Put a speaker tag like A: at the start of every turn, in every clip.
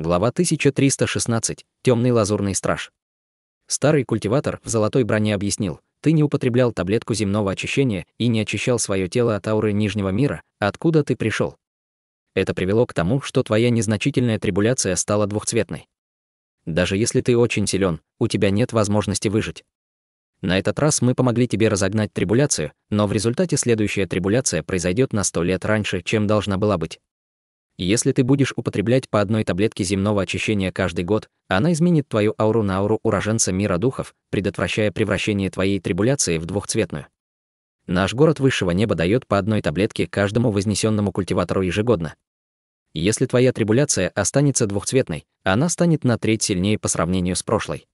A: Глава 1316. Темный лазурный страж. Старый культиватор в золотой броне объяснил: ты не употреблял таблетку земного очищения и не очищал свое тело от ауры Нижнего мира, откуда ты пришел. Это привело к тому, что твоя незначительная трибуляция стала двухцветной. Даже если ты очень силен, у тебя нет возможности выжить. На этот раз мы помогли тебе разогнать трибуляцию, но в результате следующая трибуляция произойдет на 100 лет раньше, чем должна была быть. Если ты будешь употреблять по одной таблетке земного очищения каждый год, она изменит твою ауру на ауру уроженца мира духов, предотвращая превращение твоей трибуляции в двухцветную. Наш город высшего неба дает по одной таблетке каждому вознесенному культиватору ежегодно. Если твоя трибуляция останется двухцветной, она станет на треть сильнее по сравнению с прошлой.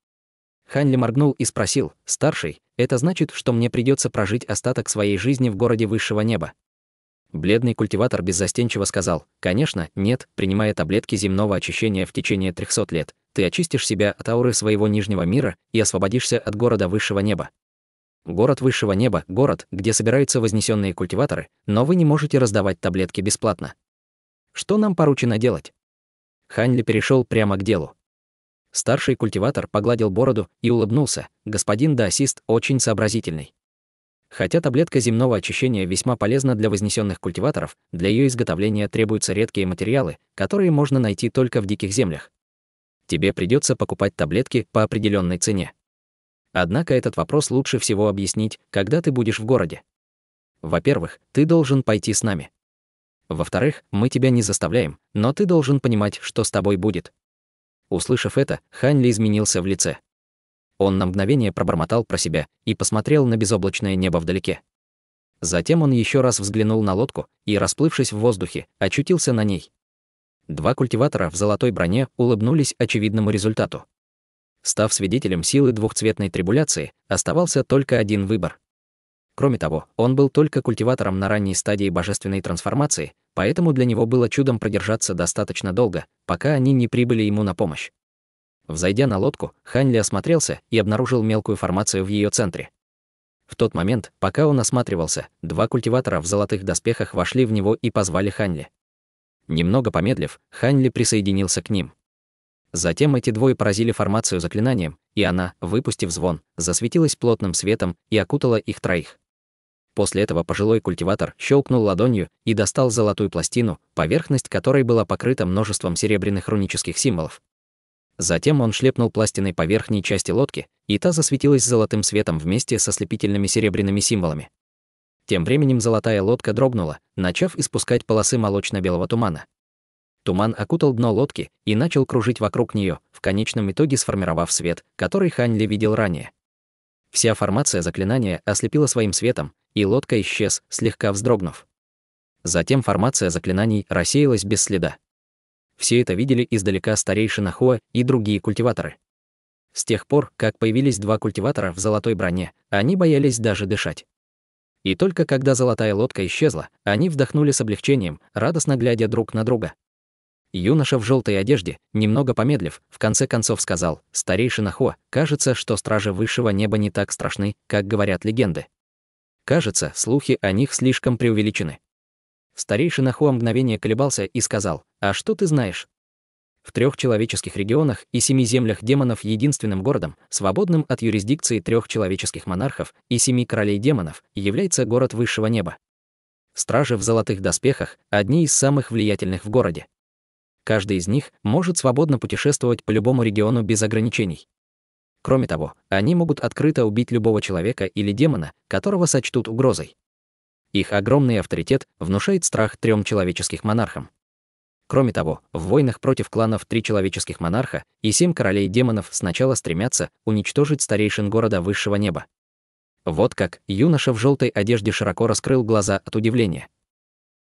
A: Ханли моргнул и спросил: «Старший, это значит, что мне придется прожить остаток своей жизни в городе высшего неба?» Бледный культиватор беззастенчиво сказал: «Конечно, нет, принимая таблетки земного очищения в течение 300 лет, ты очистишь себя от ауры своего нижнего мира и освободишься от города высшего неба. Город высшего неба — город, где собираются вознесенные культиваторы, но вы не можете раздавать таблетки бесплатно. Что нам поручено делать?» Ханли перешел прямо к делу. Старший культиватор погладил бороду и улыбнулся: «Господин Даосист очень сообразительный. Хотя таблетка земного очищения весьма полезна для вознесенных культиваторов, для ее изготовления требуются редкие материалы, которые можно найти только в диких землях. Тебе придется покупать таблетки по определенной цене. Однако этот вопрос лучше всего объяснить, когда ты будешь в городе. Во-первых, ты должен пойти с нами. Во-вторых, мы тебя не заставляем, но ты должен понимать, что с тобой будет». Услышав это, Ханли изменился в лице. Он на мгновение пробормотал про себя и посмотрел на безоблачное небо вдалеке. Затем он еще раз взглянул на лодку и, расплывшись в воздухе, очутился на ней. Два культиватора в золотой броне улыбнулись очевидному результату. Став свидетелем силы двухцветной трибуляции, оставался только один выбор. Кроме того, он был только культиватором на ранней стадии божественной трансформации, поэтому для него было чудом продержаться достаточно долго, пока они не прибыли ему на помощь. Взойдя на лодку, Ханли осмотрелся и обнаружил мелкую формацию в ее центре. В тот момент, пока он осматривался, два культиватора в золотых доспехах вошли в него и позвали Ханли. Немного помедлив, Ханли присоединился к ним. Затем эти двое поразили формацию заклинанием, и она, выпустив звон, засветилась плотным светом и окутала их троих. После этого пожилой культиватор щелкнул ладонью и достал золотую пластину, поверхность которой была покрыта множеством серебряных рунических символов. Затем он шлепнул пластиной по верхней части лодки, и та засветилась золотым светом вместе со слепительными серебряными символами. Тем временем золотая лодка дрогнула, начав испускать полосы молочно-белого тумана. Туман окутал дно лодки и начал кружить вокруг нее, в конечном итоге сформировав свет, который Ханли видел ранее. Вся формация заклинания ослепила своим светом, и лодка исчез, слегка вздрогнув. Затем формация заклинаний рассеялась без следа. Все это видели издалека старейшина Хуа и другие культиваторы. С тех пор, как появились два культиватора в золотой броне, они боялись даже дышать. И только когда золотая лодка исчезла, они вдохнули с облегчением, радостно глядя друг на друга. Юноша в желтой одежде, немного помедлив, в конце концов сказал: «Старейшина Хуа, кажется, что стражи высшего неба не так страшны, как говорят легенды. Кажется, слухи о них слишком преувеличены». Старейшина Хуа мгновение колебался и сказал: «А что ты знаешь?» В 3 человеческих регионах и 7 землях демонов единственным городом, свободным от юрисдикции 3 человеческих монархов и 7 королей демонов, является город высшего неба. Стражи в золотых доспехах – одни из самых влиятельных в городе. Каждый из них может свободно путешествовать по любому региону без ограничений. Кроме того, они могут открыто убить любого человека или демона, которого сочтут угрозой. Их огромный авторитет внушает страх 3 человеческих монархам. Кроме того, в войнах против кланов 3 человеческих монарха и 7 королей демонов сначала стремятся уничтожить старейшин города высшего неба. Вот как юноша в желтой одежде широко раскрыл глаза от удивления.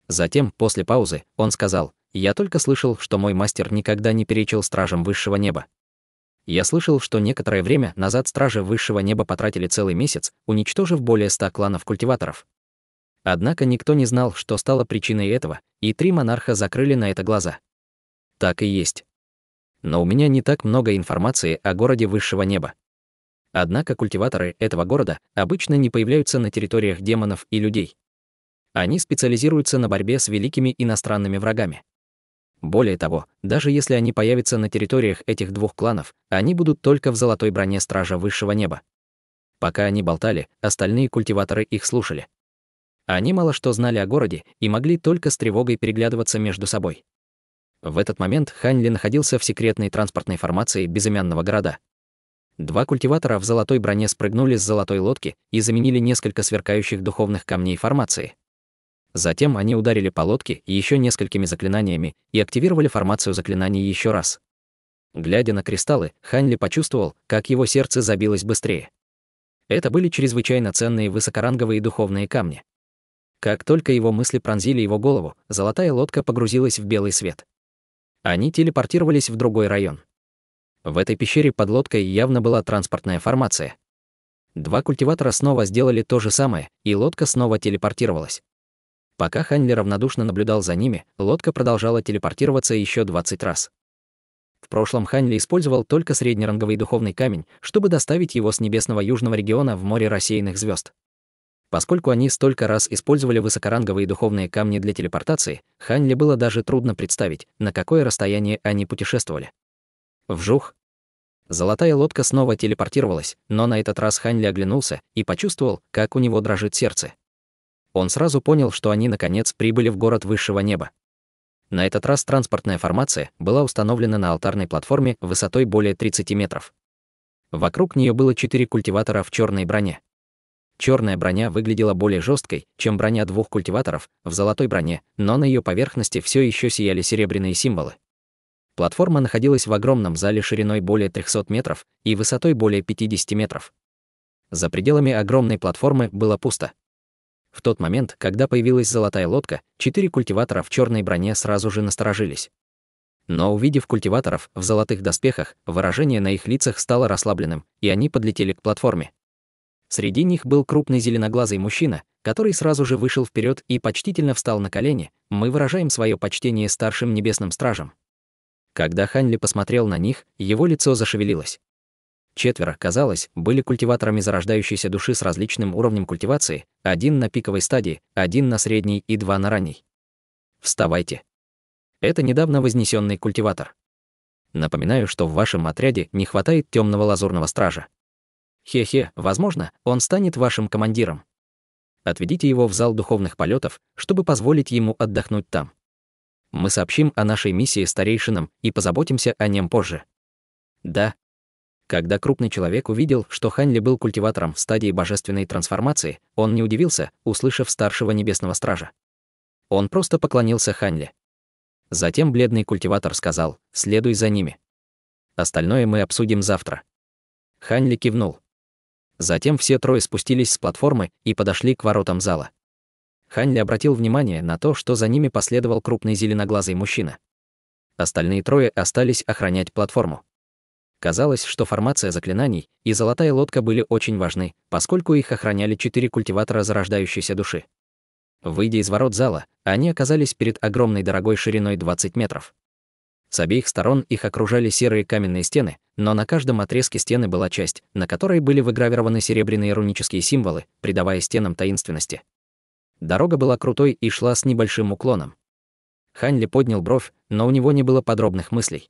A: Затем, после паузы, он сказал: «Я только слышал, что мой мастер никогда не перечил стражам высшего неба. Я слышал, что некоторое время назад стражи высшего неба потратили целый месяц, уничтожив более 100 кланов культиваторов. Однако никто не знал, что стало причиной этого, и 3 монарха закрыли на это глаза. Так и есть. Но у меня не так много информации о городе высшего неба. Однако культиваторы этого города обычно не появляются на территориях демонов и людей. Они специализируются на борьбе с великими иностранными врагами. Более того, даже если они появятся на территориях этих двух кланов, они будут только в золотой броне Стража Высшего Неба. Пока они болтали, остальные культиваторы их слушали. Они мало что знали о городе и могли только с тревогой переглядываться между собой. В этот момент Хань Ли находился в секретной транспортной формации безымянного города. Два культиватора в золотой броне спрыгнули с золотой лодки и заменили несколько сверкающих духовных камней формации. Затем они ударили по лодке еще несколькими заклинаниями и активировали формацию заклинаний еще раз. Глядя на кристаллы, Хань Ли почувствовал, как его сердце забилось быстрее. Это были чрезвычайно ценные высокоранговые духовные камни. Как только его мысли пронзили его голову, золотая лодка погрузилась в белый свет. Они телепортировались в другой район. В этой пещере под лодкой явно была транспортная формация. Два культиватора снова сделали то же самое, и лодка снова телепортировалась. Пока Хань Ли равнодушно наблюдал за ними, лодка продолжала телепортироваться еще 20 раз. В прошлом Хань Ли использовал только среднеранговый духовный камень, чтобы доставить его с небесного южного региона в море рассеянных звезд. Поскольку они столько раз использовали высокоранговые духовные камни для телепортации, Хань Ли было даже трудно представить, на какое расстояние они путешествовали. Вжух! Золотая лодка снова телепортировалась, но на этот раз Хань Ли оглянулся и почувствовал, как у него дрожит сердце. Он сразу понял, что они, наконец, прибыли в город Высшего Неба. На этот раз транспортная формация была установлена на алтарной платформе высотой более 30 метров. Вокруг нее было 4 культиватора в черной броне. Черная броня выглядела более жесткой, чем броня двух культиваторов в золотой броне, но на ее поверхности все еще сияли серебряные символы. Платформа находилась в огромном зале шириной более 300 метров и высотой более 50 метров. За пределами огромной платформы было пусто. В тот момент, когда появилась золотая лодка, 4 культиватора в черной броне сразу же насторожились. Но увидев культиваторов в золотых доспехах, выражение на их лицах стало расслабленным, и они подлетели к платформе. Среди них был крупный зеленоглазый мужчина, который сразу же вышел вперед и почтительно встал на колени. Мы выражаем свое почтение старшим небесным стражам. Когда Хань Ли посмотрел на них, его лицо зашевелилось. 4, казалось, были культиваторами зарождающейся души с различным уровнем культивации, 1 на пиковой стадии, 1 на средней и 2 на ранней. Вставайте. Это недавно вознесенный культиватор. Напоминаю, что в вашем отряде не хватает темного лазурного стража. Хе-хе, возможно, он станет вашим командиром. Отведите его в зал духовных полетов, чтобы позволить ему отдохнуть там. Мы сообщим о нашей миссии старейшинам и позаботимся о нем позже. Да. Когда крупный человек увидел, что Хань Ли был культиватором в стадии божественной трансформации, он не удивился, услышав старшего небесного стража. Он просто поклонился Хань Ли. Затем бледный культиватор сказал: «Следуй за ними. Остальное мы обсудим завтра». Хань Ли кивнул. Затем все трое спустились с платформы и подошли к воротам зала. Хань Ли обратил внимание на то, что за ними последовал крупный зеленоглазый мужчина. Остальные трое остались охранять платформу. Казалось, что формация заклинаний и золотая лодка были очень важны, поскольку их охраняли 4 культиватора зарождающейся души. Выйдя из ворот зала, они оказались перед огромной дорогой шириной 20 метров. С обеих сторон их окружали серые каменные стены, но на каждом отрезке стены была часть, на которой были выгравированы серебряные рунические символы, придавая стенам таинственности. Дорога была крутой и шла с небольшим уклоном. Хань Ли поднял бровь, но у него не было подробных мыслей.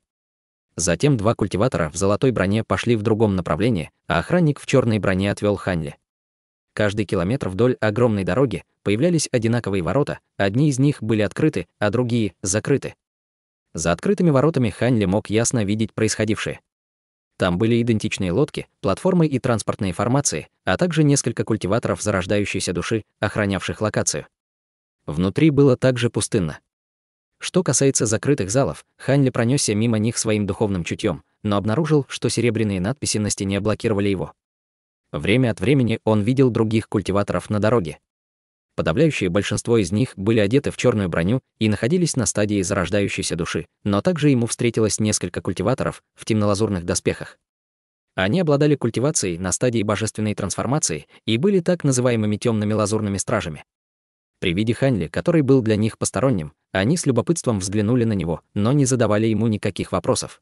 A: Затем 2 культиватора в золотой броне пошли в другом направлении, а охранник в черной броне отвел Хань Ли. Каждый километр вдоль огромной дороги появлялись одинаковые ворота, одни из них были открыты, а другие — закрыты. За открытыми воротами Хань Ли мог ясно видеть происходившее. Там были идентичные лодки, платформы и транспортные формации, а также несколько культиваторов зарождающейся души, охранявших локацию. Внутри было также пустынно. Что касается закрытых залов, Хань Ли пронесся мимо них своим духовным чутьем, но обнаружил, что серебряные надписи на стене блокировали его. Время от времени он видел других культиваторов на дороге. Подавляющее большинство из них были одеты в черную броню и находились на стадии зарождающейся души, но также ему встретилось несколько культиваторов в темнолазурных доспехах. Они обладали культивацией на стадии божественной трансформации и были так называемыми темными лазурными стражами. При виде Хань Ли, который был для них посторонним, они с любопытством взглянули на него, но не задавали ему никаких вопросов.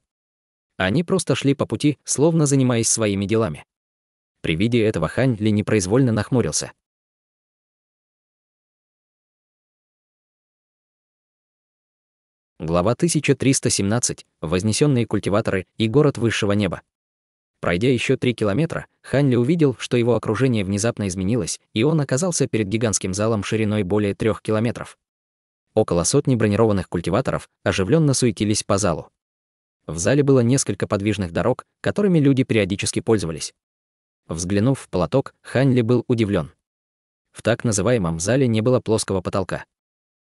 A: Они просто шли по пути, словно занимаясь своими делами. При виде этого Хань Ли непроизвольно нахмурился. Глава 1317. Вознесенные культиваторы и город высшего неба. Пройдя еще 3 километра, Хань Ли увидел, что его окружение внезапно изменилось, и он оказался перед гигантским залом шириной более 3 километров. Около сотни бронированных культиваторов оживленно суетились по залу. В зале было несколько подвижных дорог, которыми люди периодически пользовались. Взглянув в платок, Хань Ли был удивлен. В так называемом зале не было плоского потолка.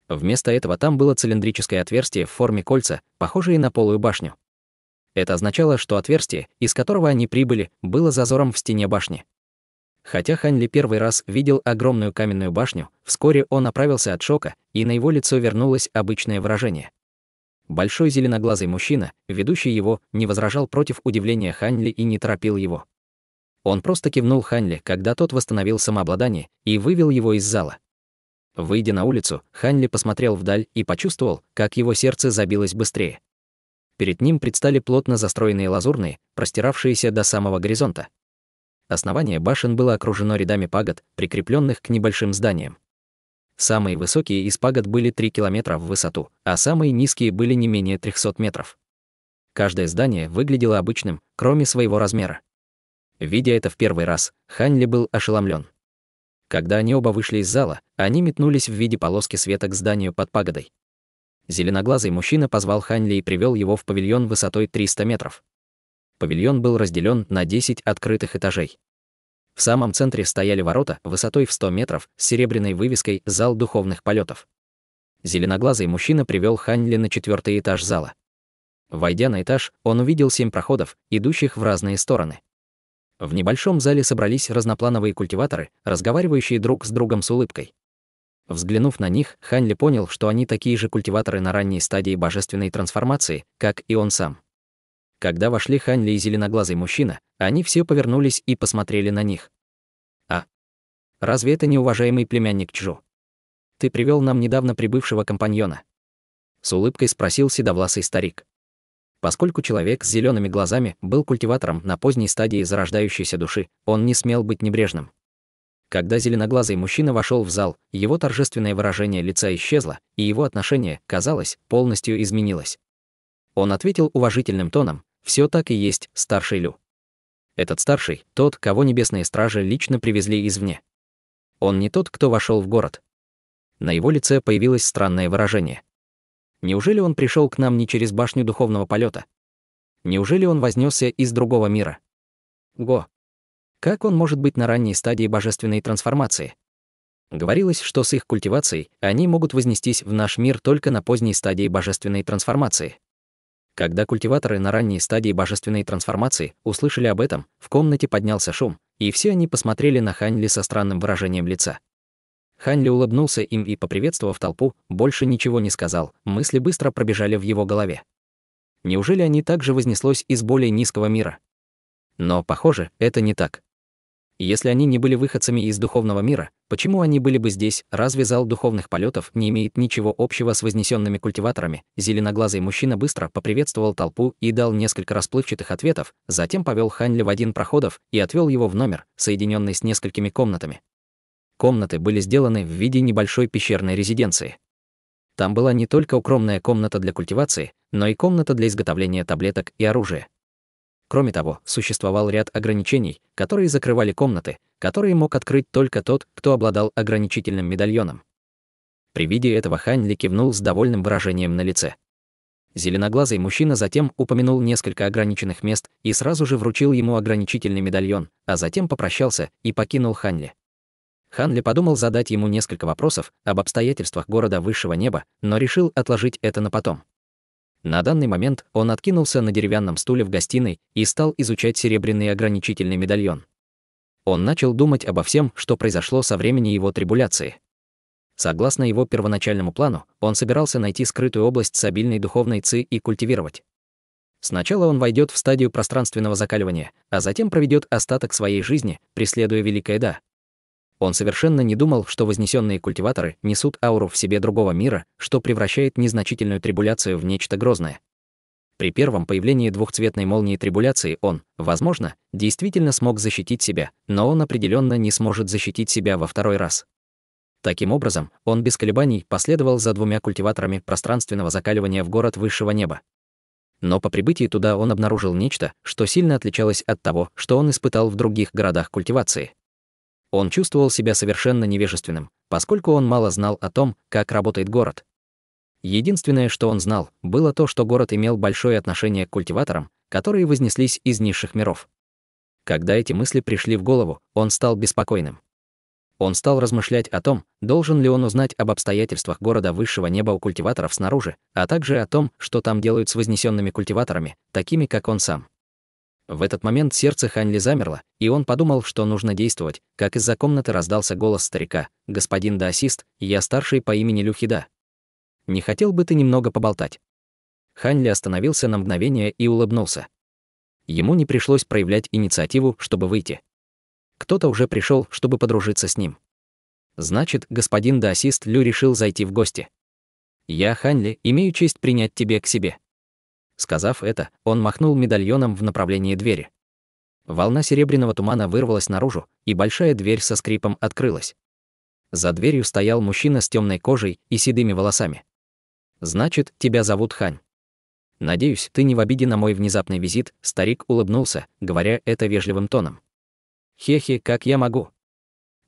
A: Вместо этого там было цилиндрическое отверстие в форме кольца, похожее на полую башню. Это означало, что отверстие, из которого они прибыли, было зазором в стене башни. Хотя Хань Ли первый раз видел огромную каменную башню, вскоре он оправился от шока, и на его лицо вернулось обычное выражение. Большой зеленоглазый мужчина, ведущий его, не возражал против удивления Хань Ли и не торопил его. Он просто кивнул Хань Ли, когда тот восстановил самообладание, и вывел его из зала. Выйдя на улицу, Хань Ли посмотрел вдаль и почувствовал, как его сердце забилось быстрее. Перед ним предстали плотно застроенные лазурные, простиравшиеся до самого горизонта. Основание башен было окружено рядами пагод, прикрепленных к небольшим зданиям. Самые высокие из пагод были 3 километра в высоту, а самые низкие были не менее 300 метров. Каждое здание выглядело обычным, кроме своего размера. Видя это в первый раз, Хань Ли был ошеломлен. Когда они оба вышли из зала, они метнулись в виде полоски света к зданию под пагодой. Зеленоглазый мужчина позвал Хань Ли и привел его в павильон высотой 300 метров. Павильон был разделен на 10 открытых этажей. В самом центре стояли ворота высотой в 100 метров с серебряной вывеской «Зал духовных полетов». Зеленоглазый мужчина привел Хань Ли на 4-й этаж зала. Войдя на этаж, он увидел 7 проходов, идущих в разные стороны. В небольшом зале собрались разноплановые культиваторы, разговаривающие друг с другом с улыбкой. Взглянув на них, Хань Ли понял, что они такие же культиваторы на ранней стадии божественной трансформации, как и он сам. Когда вошли Хань Ли и зеленоглазый мужчина, они все повернулись и посмотрели на них. «А? Разве это не уважаемый племянник Чжу? Ты привел нам недавно прибывшего компаньона?» С улыбкой спросил седовласый старик. Поскольку человек с зелеными глазами был культиватором на поздней стадии зарождающейся души, он не смел быть небрежным. Когда зеленоглазый мужчина вошел в зал, его торжественное выражение лица исчезло, и его отношение, казалось, полностью изменилось. Он ответил уважительным тоном: «Все так и есть, старший Лю». Этот старший — тот, кого небесные стражи лично привезли извне. Он не тот, кто вошел в город. На его лице появилось странное выражение. Неужели он пришел к нам не через башню духовного полета? Неужели он вознесся из другого мира? Го! Как он может быть на ранней стадии божественной трансформации? Говорилось, что с их культивацией они могут вознестись в наш мир только на поздней стадии божественной трансформации. Когда культиваторы на ранней стадии божественной трансформации услышали об этом, в комнате поднялся шум, и все они посмотрели на Хань Ли со странным выражением лица. Хань Ли улыбнулся им и, поприветствовав толпу, больше ничего не сказал, мысли быстро пробежали в его голове. Неужели они также вознеслось из более низкого мира? Но, похоже, это не так. Если они не были выходцами из духовного мира, почему они были бы здесь? Разве зал духовных полетов не имеет ничего общего с вознесенными культиваторами? Зеленоглазый мужчина быстро поприветствовал толпу и дал несколько расплывчатых ответов, затем повел Хань Ли в один проходов и отвел его в номер, соединенный с несколькими комнатами. Комнаты были сделаны в виде небольшой пещерной резиденции. Там была не только укромная комната для культивации, но и комната для изготовления таблеток и оружия. Кроме того, существовал ряд ограничений, которые закрывали комнаты, которые мог открыть только тот, кто обладал ограничительным медальоном. При виде этого Хань Ли кивнул с довольным выражением на лице. Зеленоглазый мужчина затем упомянул несколько ограниченных мест и сразу же вручил ему ограничительный медальон, а затем попрощался и покинул Хань Ли. Хань Ли подумал задать ему несколько вопросов об обстоятельствах города высшего неба, но решил отложить это на потом. На данный момент он откинулся на деревянном стуле в гостиной и стал изучать серебряный ограничительный медальон. Он начал думать обо всем, что произошло со времени его трибуляции. Согласно его первоначальному плану, он собирался найти скрытую область с обильной духовной ци и культивировать. Сначала он войдет в стадию пространственного закаливания, а затем проведет остаток своей жизни, преследуя великое Да. Он совершенно не думал, что вознесенные культиваторы несут ауру в себе другого мира, что превращает незначительную трибуляцию в нечто грозное. При первом появлении двухцветной молнии трибуляции он, возможно, действительно смог защитить себя, но он определенно не сможет защитить себя во второй раз. Таким образом, он без колебаний последовал за двумя культиваторами пространственного закаливания в город высшего неба. Но по прибытии туда он обнаружил нечто, что сильно отличалось от того, что он испытал в других городах культивации. Он чувствовал себя совершенно невежественным, поскольку он мало знал о том, как работает город. Единственное, что он знал, было то, что город имел большое отношение к культиваторам, которые вознеслись из низших миров. Когда эти мысли пришли в голову, он стал беспокойным. Он стал размышлять о том, должен ли он узнать об обстоятельствах города высшего неба у культиваторов снаружи, а также о том, что там делают с вознесенными культиваторами, такими как он сам. В этот момент сердце Хань Ли замерло, и он подумал, что нужно действовать, как из-за комнаты раздался голос старика: «Господин даосист, я старший по имени Люхида. Не хотел бы ты немного поболтать?» Хань Ли остановился на мгновение и улыбнулся. Ему не пришлось проявлять инициативу, чтобы выйти. Кто-то уже пришел, чтобы подружиться с ним. Значит, господин даосист Лю решил зайти в гости. «Я, Хань Ли, имею честь принять тебя к себе». Сказав это, он махнул медальоном в направлении двери. Волна серебряного тумана вырвалась наружу, и большая дверь со скрипом открылась. За дверью стоял мужчина с темной кожей и седыми волосами. «Значит, тебя зовут Хань. Надеюсь, ты не в обиде на мой внезапный визит», — старик улыбнулся, говоря это вежливым тоном. «Хе-хе, как я могу?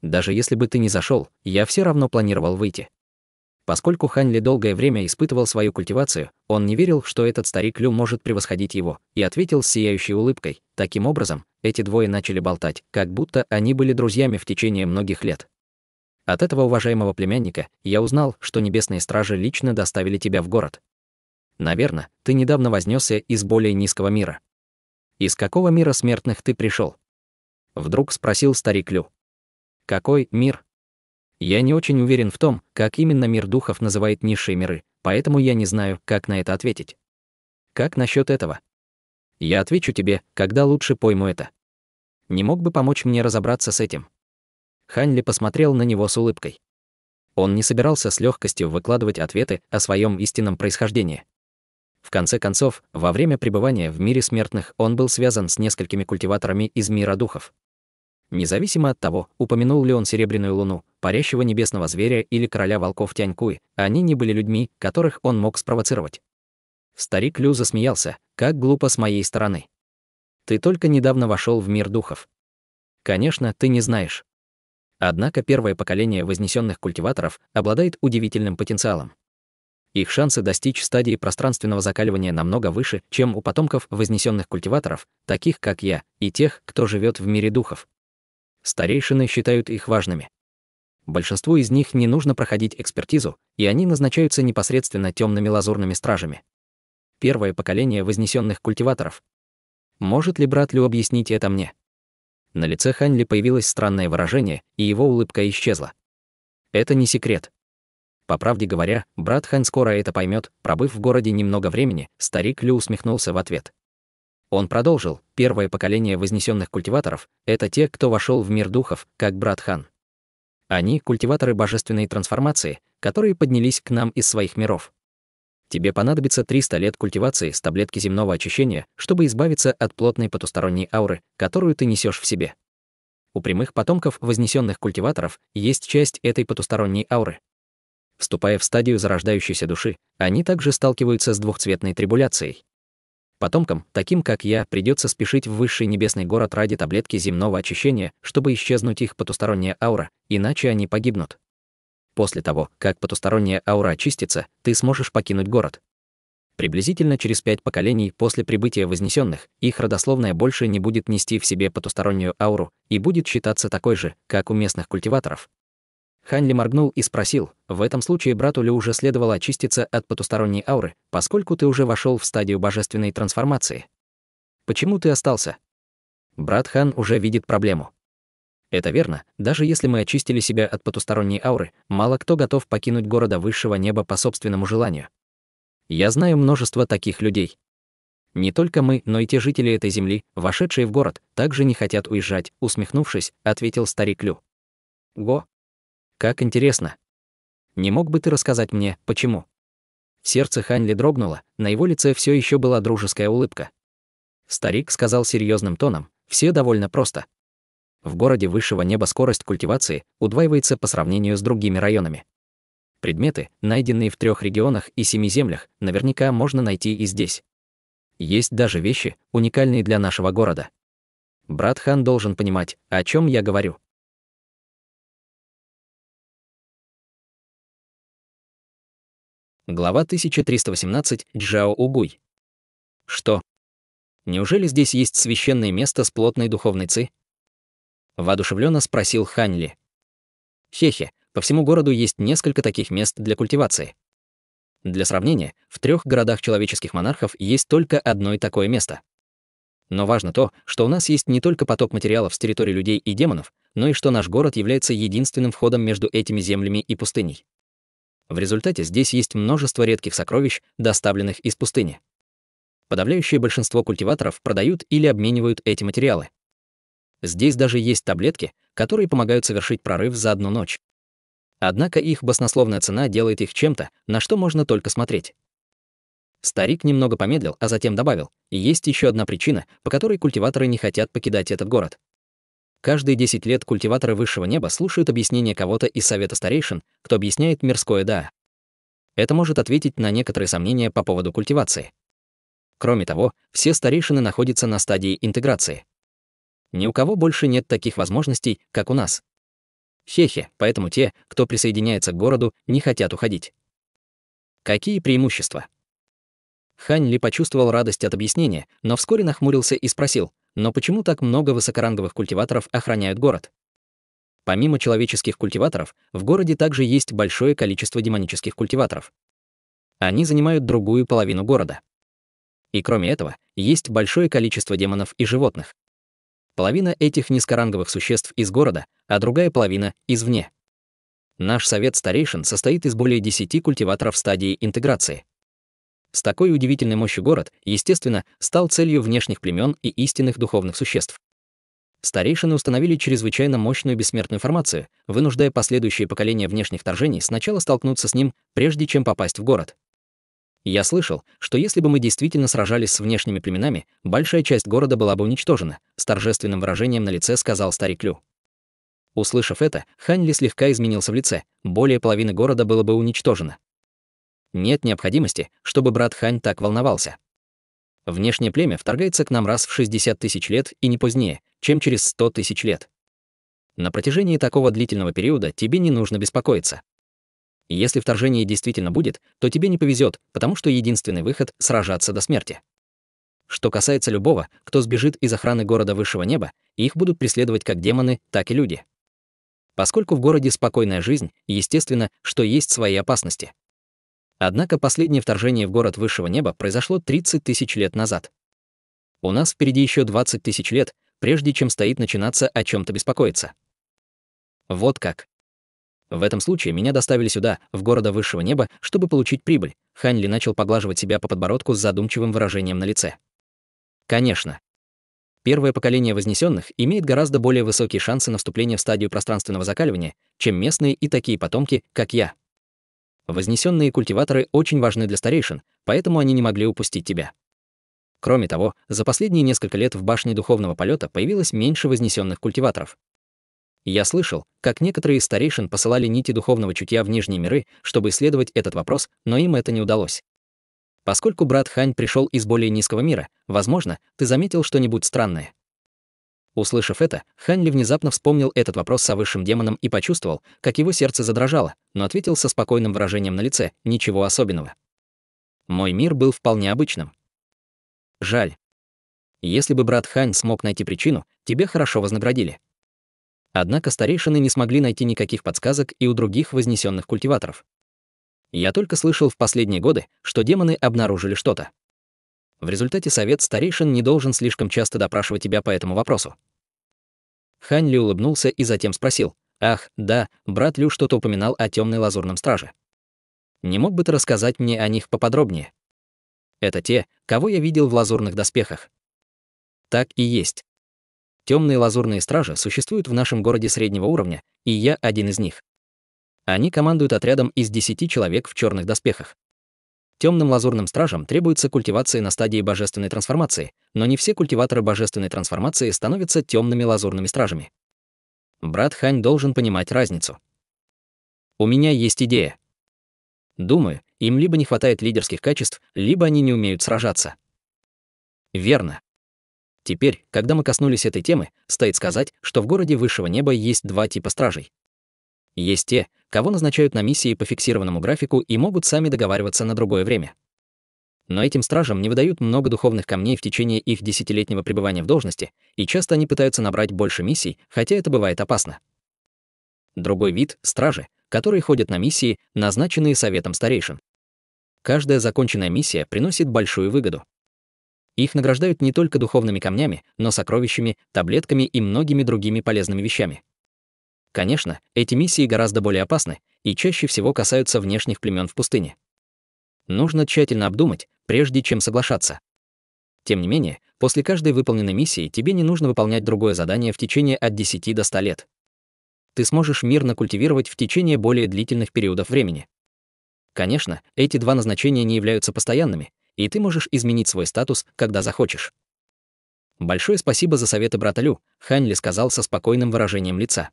A: Даже если бы ты не зашел, я все равно планировал выйти». Поскольку Хань Ли долгое время испытывал свою культивацию, он не верил, что этот старик Лю может превосходить его, и ответил с сияющей улыбкой. Таким образом, эти двое начали болтать, как будто они были друзьями в течение многих лет. «От этого уважаемого племянника я узнал, что небесные стражи лично доставили тебя в город. Наверное, ты недавно вознесся из более низкого мира. Из какого мира смертных ты пришел? Вдруг спросил старик Лю. «Какой мир?» Я не очень уверен в том, как именно мир духов называет низшие миры, поэтому я не знаю, как на это ответить. Как насчет этого? Я отвечу тебе, когда лучше пойму это. Не мог бы помочь мне разобраться с этим?» Хань Ли посмотрел на него с улыбкой. Он не собирался с легкостью выкладывать ответы о своем истинном происхождении. В конце концов, во время пребывания в мире смертных он был связан с несколькими культиваторами из мира духов. Независимо от того, упомянул ли он Серебряную Луну, парящего небесного зверя или короля волков Тянькуй, они не были людьми, которых он мог спровоцировать. Старик Лю засмеялся. «Как глупо с моей стороны. Ты только недавно вошел в мир духов. Конечно, ты не знаешь. Однако первое поколение вознесенных культиваторов обладает удивительным потенциалом. Их шансы достичь стадии пространственного закаливания намного выше, чем у потомков вознесенных культиваторов, таких как я, и тех, кто живет в мире духов. Старейшины считают их важными. Большинству из них не нужно проходить экспертизу, и они назначаются непосредственно темными лазурными стражами. Первое поколение вознесенных культиваторов. Может ли брат Лю объяснить это мне?» На лице Хань Ли появилось странное выражение, и его улыбка исчезла. «Это не секрет. По правде говоря, брат Хань скоро это поймет». Пробыв в городе немного времени, старик Лю усмехнулся в ответ. Он продолжил: «Первое поколение вознесенных культиваторов — это те, кто вошел в мир духов, как брат Хан. Они — культиваторы божественной трансформации, которые поднялись к нам из своих миров. Тебе понадобится 300 лет культивации с таблетки земного очищения, чтобы избавиться от плотной потусторонней ауры, которую ты несешь в себе. У прямых потомков вознесенных культиваторов есть часть этой потусторонней ауры. Вступая в стадию зарождающейся души, они также сталкиваются с двухцветной трибуляцией. Потомкам, таким как я, придется спешить в высший небесный город ради таблетки земного очищения, чтобы исчезнуть их потусторонняя аура, иначе они погибнут. После того, как потусторонняя аура очистится, ты сможешь покинуть город. Приблизительно через 5 поколений после прибытия вознесенных, их родословная больше не будет нести в себе потустороннюю ауру и будет считаться такой же, как у местных культиваторов». Хань Ли моргнул и спросил: «В этом случае брату Лю уже следовало очиститься от потусторонней ауры, поскольку ты уже вошел в стадию божественной трансформации. Почему ты остался?» Брат Хан уже видит проблему. Это верно, даже если мы очистили себя от потусторонней ауры, мало кто готов покинуть города высшего неба по собственному желанию. Я знаю множество таких людей. Не только мы, но и те жители этой земли, вошедшие в город, также не хотят уезжать», — усмехнувшись, ответил старик Лю. «Го. Как интересно. Не мог бы ты рассказать мне, почему?» Сердце Хань Ли дрогнуло, на его лице все еще была дружеская улыбка. Старик сказал серьезным тоном: «Все довольно просто. В городе высшего неба скорость культивации удваивается по сравнению с другими районами. Предметы, найденные в 3 регионах и 7 землях, наверняка можно найти и здесь. Есть даже вещи, уникальные для нашего города. Брат Хан должен понимать, о чем я говорю. Глава 1318. Джао Угуй. Что? Неужели здесь есть священное место с плотной духовной ци? Воодушевленно спросил Хань Ли. Хе-хе, по всему городу есть несколько таких мест для культивации. Для сравнения, в 3 городах человеческих монархов есть только одно и такое место. Но важно то, что у нас есть не только поток материалов с территории людей и демонов, но и что наш город является единственным входом между этими землями и пустыней. В результате здесь есть множество редких сокровищ, доставленных из пустыни. Подавляющее большинство культиваторов продают или обменивают эти материалы. Здесь даже есть таблетки, которые помогают совершить прорыв за одну ночь. Однако их баснословная цена делает их чем-то, на что можно только смотреть. Старик немного помедлил, а затем добавил, и есть еще одна причина, по которой культиваторы не хотят покидать этот город. Каждые 10 лет культиваторы высшего неба слушают объяснение кого-то из совета старейшин, кто объясняет мирское Даа. Это может ответить на некоторые сомнения по поводу культивации. Кроме того, все старейшины находятся на стадии интеграции. Ни у кого больше нет таких возможностей, как у нас. Хе-хе, поэтому те, кто присоединяется к городу, не хотят уходить. Какие преимущества? Хань Ли почувствовал радость от объяснения, но вскоре нахмурился и спросил, но почему так много высокоранговых культиваторов охраняют город? Помимо человеческих культиваторов, в городе также есть большое количество демонических культиваторов. Они занимают другую половину города. И кроме этого, есть большое количество демонов и животных. Половина этих низкоранговых существ из города, а другая половина — извне. Наш совет старейшин состоит из более 10 культиваторов стадии интеграции. С такой удивительной мощью город, естественно, стал целью внешних племен и истинных духовных существ. Старейшины установили чрезвычайно мощную бессмертную формацию, вынуждая последующие поколения внешних вторжений сначала столкнуться с ним, прежде чем попасть в город. Я слышал, что если бы мы действительно сражались с внешними племенами, большая часть города была бы уничтожена, с торжественным выражением на лице сказал старик Лю. Услышав это, Хань Ли слегка изменился в лице, более половины города было бы уничтожено. Нет необходимости, чтобы брат Хань так волновался. Внешнее племя вторгается к нам раз в 60 тысяч лет и не позднее, чем через 100 тысяч лет. На протяжении такого длительного периода тебе не нужно беспокоиться. Если вторжение действительно будет, то тебе не повезет, потому что единственный выход — сражаться до смерти. Что касается любого, кто сбежит из охраны города высшего неба, их будут преследовать как демоны, так и люди. Поскольку в городе спокойная жизнь, естественно, что есть свои опасности. Однако последнее вторжение в город высшего неба произошло 30 тысяч лет назад. У нас впереди еще 20 тысяч лет, прежде чем стоит начинаться о чем-то беспокоиться. Вот как. В этом случае меня доставили сюда, в города высшего неба, чтобы получить прибыль. Хань Ли начал поглаживать себя по подбородку с задумчивым выражением на лице. Конечно. Первое поколение вознесенных имеет гораздо более высокие шансы на вступление в стадию пространственного закаливания, чем местные и такие потомки, как я. Вознесенные культиваторы очень важны для старейшин, поэтому они не могли упустить тебя. Кроме того, за последние несколько лет в башне духовного полета появилось меньше вознесенных культиваторов. Я слышал, как некоторые из старейшин посылали нити духовного чутья в нижние миры, чтобы исследовать этот вопрос, но им это не удалось. Поскольку брат Хань пришел из более низкого мира, возможно, ты заметил что-нибудь странное. Услышав это, Хань Ли внезапно вспомнил этот вопрос со высшим демоном и почувствовал, как его сердце задрожало, но ответил со спокойным выражением на лице: ничего особенного. Мой мир был вполне обычным. Жаль. Если бы брат Хань смог найти причину, тебе хорошо вознаградили. Однако старейшины не смогли найти никаких подсказок и у других вознесенных культиваторов. Я только слышал в последние годы, что демоны обнаружили что-то. В результате совет старейшин не должен слишком часто допрашивать тебя по этому вопросу. Хань Ли улыбнулся и затем спросил: «Ах, да, брат Лю что-то упоминал о темной лазурном страже. Не мог бы ты рассказать мне о них поподробнее? Это те, кого я видел в лазурных доспехах». Так и есть. Темные лазурные стражи существуют в нашем городе среднего уровня, и я один из них. Они командуют отрядом из 10 человек в черных доспехах. Темным лазурным стражам требуется культивация на стадии божественной трансформации, но не все культиваторы божественной трансформации становятся темными лазурными стражами. Брат Хань должен понимать разницу. У меня есть идея. Думаю, им либо не хватает лидерских качеств, либо они не умеют сражаться. Верно. Теперь, когда мы коснулись этой темы, стоит сказать, что в городе высшего неба есть два типа стражей. Есть те, кого назначают на миссии по фиксированному графику и могут сами договариваться на другое время. Но этим стражам не выдают много духовных камней в течение их десятилетнего пребывания в должности, и часто они пытаются набрать больше миссий, хотя это бывает опасно. Другой вид — стражи, которые ходят на миссии, назначенные советом старейшин. Каждая законченная миссия приносит большую выгоду. Их награждают не только духовными камнями, но сокровищами, таблетками и многими другими полезными вещами. Конечно, эти миссии гораздо более опасны и чаще всего касаются внешних племен в пустыне. Нужно тщательно обдумать, прежде чем соглашаться. Тем не менее, после каждой выполненной миссии тебе не нужно выполнять другое задание в течение от 10 до 100 лет. Ты сможешь мирно культивировать в течение более длительных периодов времени. Конечно, эти два назначения не являются постоянными, и ты можешь изменить свой статус, когда захочешь. Большое спасибо за советы брата Лю, Хань Ли сказал со спокойным выражением лица.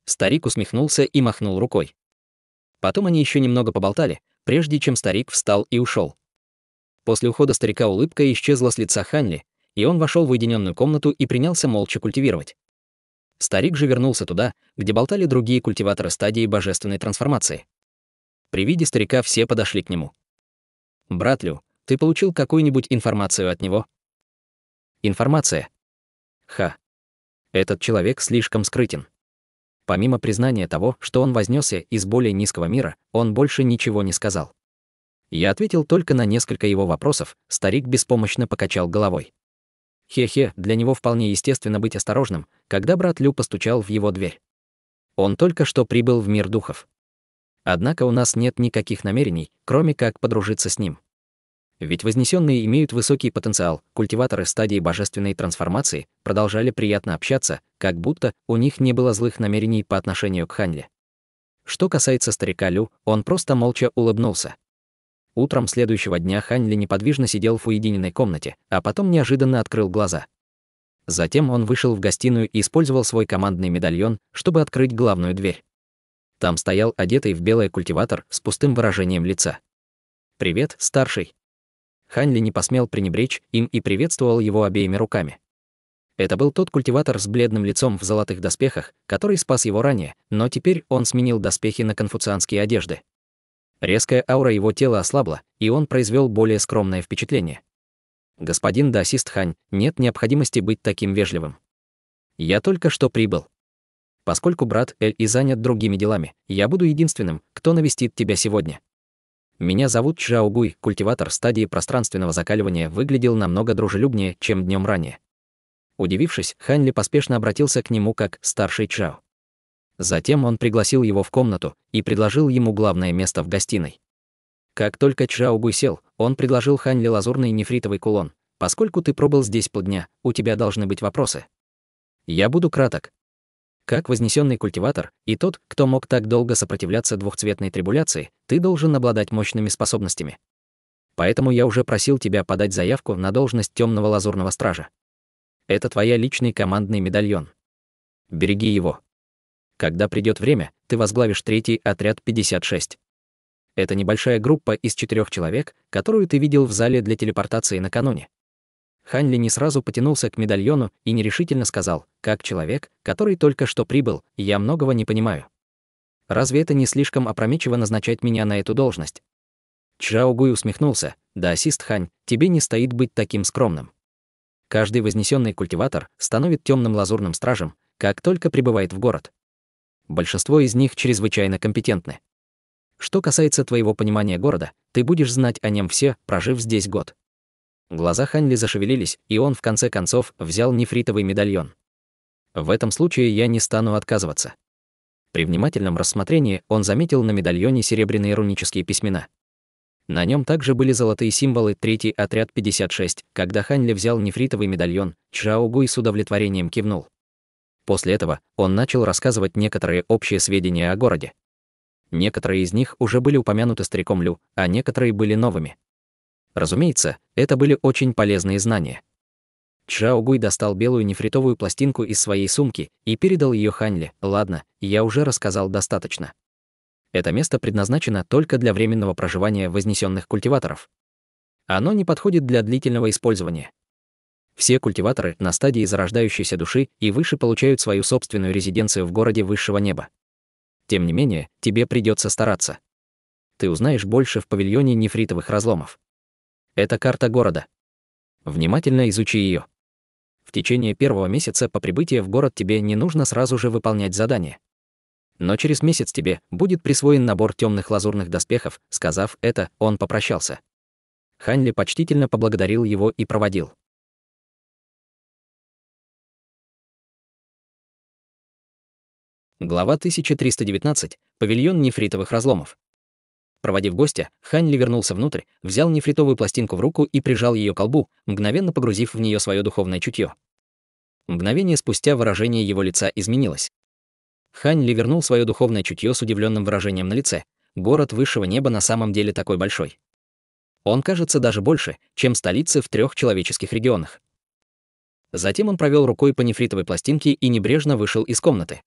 A: Старик усмехнулся и махнул рукой. Потом они еще немного поболтали, прежде чем старик встал и ушел. После ухода старика улыбка исчезла с лица Хань Ли, и он вошел в уединенную комнату и принялся молча культивировать. Старик же вернулся туда, где болтали другие культиваторы стадии божественной трансформации. При виде старика все подошли к нему. «Брат Лю, ты получил какую-нибудь информацию от него?» «Информация? Ха. Этот человек слишком скрытен. Помимо признания того, что он вознесся из более низкого мира, он больше ничего не сказал. Я ответил только на несколько его вопросов, старик беспомощно покачал головой. Хе-хе, для него вполне естественно быть осторожным, когда брат Лю постучал в его дверь. Он только что прибыл в мир духов. Однако у нас нет никаких намерений, кроме как подружиться с ним. Ведь вознесенные имеют высокий потенциал, культиваторы стадии божественной трансформации продолжали приятно общаться, как будто у них не было злых намерений по отношению к Ханьле. Что касается старика Лю, он просто молча улыбнулся. Утром следующего дня Хань Ли неподвижно сидел в уединенной комнате, а потом неожиданно открыл глаза. Затем он вышел в гостиную и использовал свой командный медальон, чтобы открыть главную дверь. Там стоял одетый в белое культиватор с пустым выражением лица. «Привет, старший». Хань Ли не посмел пренебречь им и приветствовал его обеими руками. Это был тот культиватор с бледным лицом в золотых доспехах, который спас его ранее, но теперь он сменил доспехи на конфуцианские одежды. Резкая аура его тела ослабла, и он произвел более скромное впечатление. «Господин даосист Хань, нет необходимости быть таким вежливым. Я только что прибыл. Поскольку брат Эль и занят другими делами, я буду единственным, кто навестит тебя сегодня. Меня зовут Чжао Гуй, культиватор стадии пространственного закаливания выглядел намного дружелюбнее, чем днем ранее». Удивившись, Хань Ли поспешно обратился к нему как «старший Чжао». Затем он пригласил его в комнату и предложил ему главное место в гостиной. Как только Чжао Гуй сел, он предложил Хань Ли лазурный нефритовый кулон. «Поскольку ты пробыл здесь полдня, у тебя должны быть вопросы. Я буду краток. Как вознесенный культиватор и тот, кто мог так долго сопротивляться двухцветной трибуляции, ты должен обладать мощными способностями. Поэтому я уже просил тебя подать заявку на должность темного лазурного стража. Это твоя личный командный медальон. Береги его. Когда придет время, ты возглавишь третий отряд 56. Это небольшая группа из 4 человек, которую ты видел в зале для телепортации накануне». Хань Ли не сразу потянулся к медальону и нерешительно сказал: «Как человек, который только что прибыл, я многого не понимаю. Разве это не слишком опрометчиво назначать меня на эту должность?» Чжао Гуй усмехнулся: «Даосист Хань, тебе не стоит быть таким скромным. Каждый вознесенный культиватор становится темным лазурным стражем, как только прибывает в город. Большинство из них чрезвычайно компетентны. Что касается твоего понимания города, ты будешь знать о нем все, прожив здесь год». Глаза Хань Ли зашевелились, и он в конце концов взял нефритовый медальон. «В этом случае я не стану отказываться». При внимательном рассмотрении он заметил на медальоне серебряные рунические письмена. На нем также были золотые символы третий отряд 56. Когда Хань Ли взял нефритовый медальон, Чжао Гуй с удовлетворением кивнул. После этого он начал рассказывать некоторые общие сведения о городе. Некоторые из них уже были упомянуты стариком Лю, а некоторые были новыми. Разумеется, это были очень полезные знания. Чжао Гуй достал белую нефритовую пластинку из своей сумки и передал ее Хань Ли. Ладно, я уже рассказал достаточно. Это место предназначено только для временного проживания вознесенных культиваторов. Оно не подходит для длительного использования. Все культиваторы на стадии зарождающейся души и выше получают свою собственную резиденцию в городе высшего неба. Тем не менее, тебе придется стараться. Ты узнаешь больше в павильоне нефритовых разломов. Это карта города. Внимательно изучи ее. В течение первого месяца по прибытии в город тебе не нужно сразу же выполнять задание. Но через месяц тебе будет присвоен набор темных лазурных доспехов. Сказав это, он попрощался. Хань Ли почтительно поблагодарил его и проводил. Глава 1319. Павильон нефритовых разломов. Проводив гостя, Хань Ли вернулся внутрь, взял нефритовую пластинку в руку и прижал ее к колбу, мгновенно погрузив в нее свое духовное чутье. Мгновение спустя выражение его лица изменилось. Хань Ли вернул свое духовное чутье с удивленным выражением на лице. Город высшего неба на самом деле такой большой. Он кажется даже больше, чем столицы в 3 человеческих регионах. Затем он провел рукой по нефритовой пластинке и небрежно вышел из комнаты.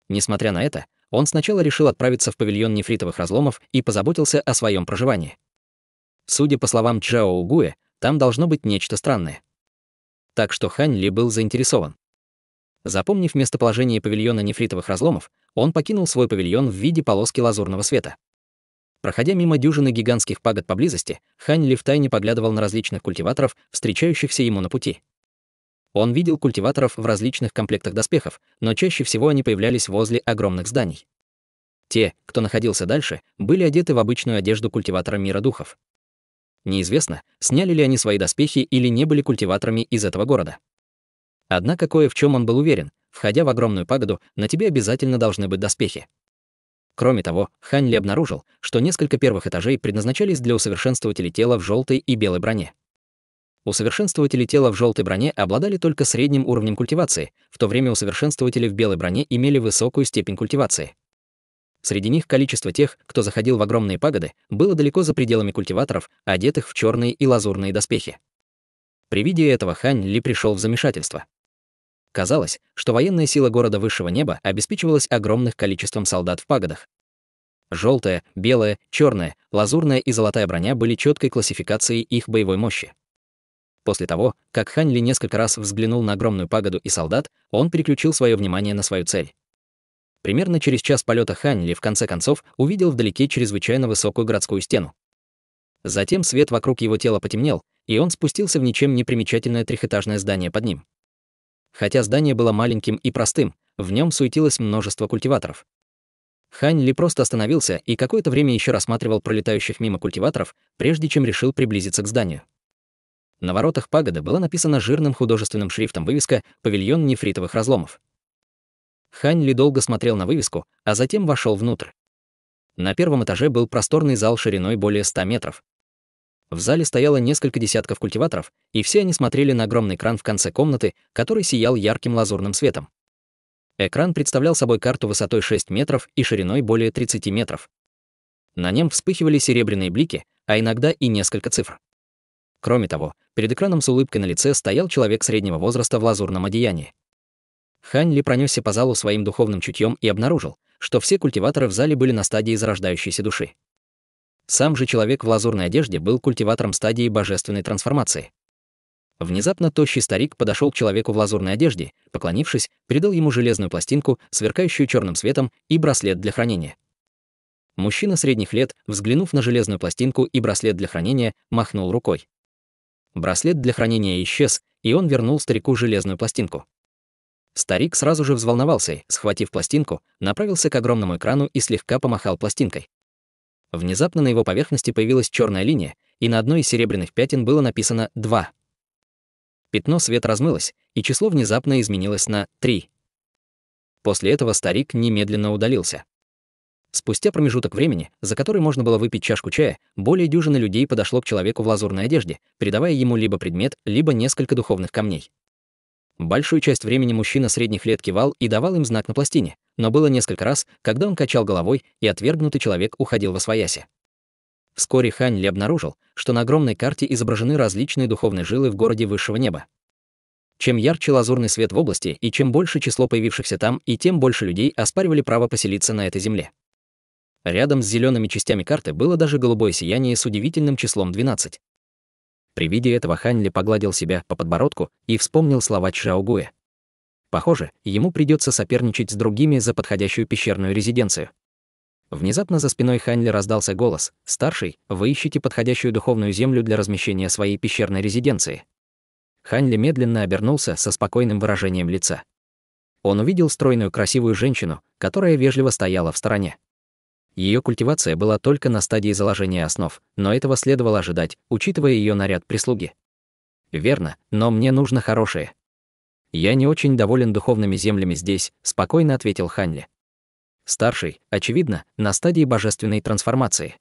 A: Несмотря на это, он сначала решил отправиться в павильон нефритовых разломов и позаботился о своем проживании. Судя по словам Чжао Гуя, там должно быть нечто странное. Так что Хань Ли был заинтересован. Запомнив местоположение павильона нефритовых разломов, он покинул свой павильон в виде полоски лазурного света. Проходя мимо дюжины гигантских пагод поблизости, Хань Ли втайне поглядывал на различных культиваторов, встречающихся ему на пути. Он видел культиваторов в различных комплектах доспехов, но чаще всего они появлялись возле огромных зданий. Те, кто находился дальше, были одеты в обычную одежду культиватора мира духов. Неизвестно, сняли ли они свои доспехи или не были культиваторами из этого города. Однако кое в чем он был уверен: входя в огромную пагоду, на тебе обязательно должны быть доспехи. Кроме того, Хань Ли обнаружил, что несколько первых этажей предназначались для усовершенствователей тела в желтой и белой броне. Усовершенствователи тела в желтой броне обладали только средним уровнем культивации, в то время усовершенствователи в белой броне имели высокую степень культивации. Среди них количество тех, кто заходил в огромные пагоды, было далеко за пределами культиваторов, одетых в черные и лазурные доспехи. При виде этого Хань Ли пришел в замешательство. Казалось, что военная сила города высшего неба обеспечивалась огромным количеством солдат в пагодах. Желтая, белая, черная, лазурная и золотая броня были четкой классификацией их боевой мощи. После того, как Хань Ли несколько раз взглянул на огромную пагоду и солдат, он переключил свое внимание на свою цель. Примерно через час полета Хань Ли в конце концов увидел вдалеке чрезвычайно высокую городскую стену. Затем свет вокруг его тела потемнел, и он спустился в ничем не примечательное трехэтажное здание под ним. Хотя здание было маленьким и простым, в нем суетилось множество культиваторов. Хань Ли просто остановился и какое-то время еще рассматривал пролетающих мимо культиваторов, прежде чем решил приблизиться к зданию. На воротах пагоды была написана жирным художественным шрифтом вывеска «Павильон нефритовых разломов». Хань Ли долго смотрел на вывеску, а затем вошел внутрь. На первом этаже был просторный зал шириной более 100 метров. В зале стояло несколько десятков культиваторов, и все они смотрели на огромный экран в конце комнаты, который сиял ярким лазурным светом. Экран представлял собой карту высотой 6 метров и шириной более 30 метров. На нем вспыхивали серебряные блики, а иногда и несколько цифр. Кроме того, перед экраном с улыбкой на лице стоял человек среднего возраста в лазурном одеянии. Хань Ли пронесся по залу своим духовным чутьем и обнаружил, что все культиваторы в зале были на стадии зарождающейся души. Сам же человек в лазурной одежде был культиватором стадии божественной трансформации. Внезапно тощий старик подошел к человеку в лазурной одежде, поклонившись, передал ему железную пластинку, сверкающую черным светом, и браслет для хранения. Мужчина средних лет, взглянув на железную пластинку и браслет для хранения, махнул рукой. Браслет для хранения исчез, и он вернул старику железную пластинку. Старик сразу же взволновался и, схватив пластинку, направился к огромному экрану и слегка помахал пластинкой. Внезапно на его поверхности появилась черная линия, и на одной из серебряных пятен было написано 2. Пятно света размылось, и число внезапно изменилось на 3. После этого старик немедленно удалился. Спустя промежуток времени, за который можно было выпить чашку чая, более дюжины людей подошло к человеку в лазурной одежде, передавая ему либо предмет, либо несколько духовных камней. Большую часть времени мужчина средних лет кивал и давал им знак на пластине, но было несколько раз, когда он качал головой, и отвергнутый человек уходил восвояси. Вскоре Хань Ли обнаружил, что на огромной карте изображены различные духовные жилы в городе высшего неба. Чем ярче лазурный свет в области, и чем больше число появившихся там, и тем больше людей оспаривали право поселиться на этой земле. Рядом с зелеными частями карты было даже голубое сияние с удивительным числом 12. При виде этого Хань Ли погладил себя по подбородку и вспомнил слова Чжаогуэ. Похоже, ему придется соперничать с другими за подходящую пещерную резиденцию. Внезапно за спиной Хань Ли раздался голос: «Старший, вы ищете подходящую духовную землю для размещения своей пещерной резиденции». Хань Ли медленно обернулся со спокойным выражением лица. Он увидел стройную красивую женщину, которая вежливо стояла в стороне. Ее культивация была только на стадии заложения основ, но этого следовало ожидать, учитывая ее наряд прислуги. «Верно, но мне нужно хорошее». «Я не очень доволен духовными землями здесь», — спокойно ответил Хань Ли. «Старший, очевидно, на стадии божественной трансформации.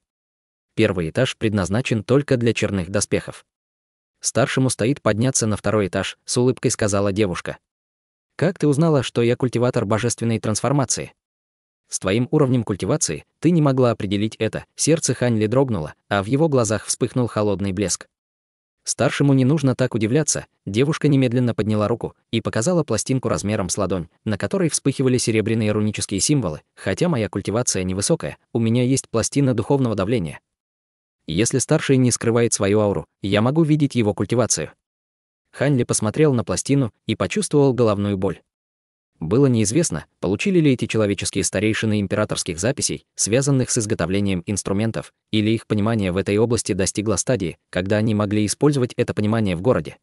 A: Первый этаж предназначен только для черных доспехов. Старшему стоит подняться на второй этаж», — с улыбкой сказала девушка. «Как ты узнала, что я культиватор божественной трансформации?» «С твоим уровнем культивации ты не могла определить это». Сердце Хань Ли дрогнуло, а в его глазах вспыхнул холодный блеск. Старшему не нужно так удивляться. Девушка немедленно подняла руку и показала пластинку размером с ладонь, на которой вспыхивали серебряные рунические символы. «Хотя моя культивация невысокая, у меня есть пластина духовного давления. Если старший не скрывает свою ауру, я могу видеть его культивацию». Хань Ли посмотрел на пластину и почувствовал головную боль. Было неизвестно, получили ли эти человеческие старейшины императорских записей, связанных с изготовлением инструментов, или их понимание в этой области достигло стадии, когда они могли использовать это понимание в городе.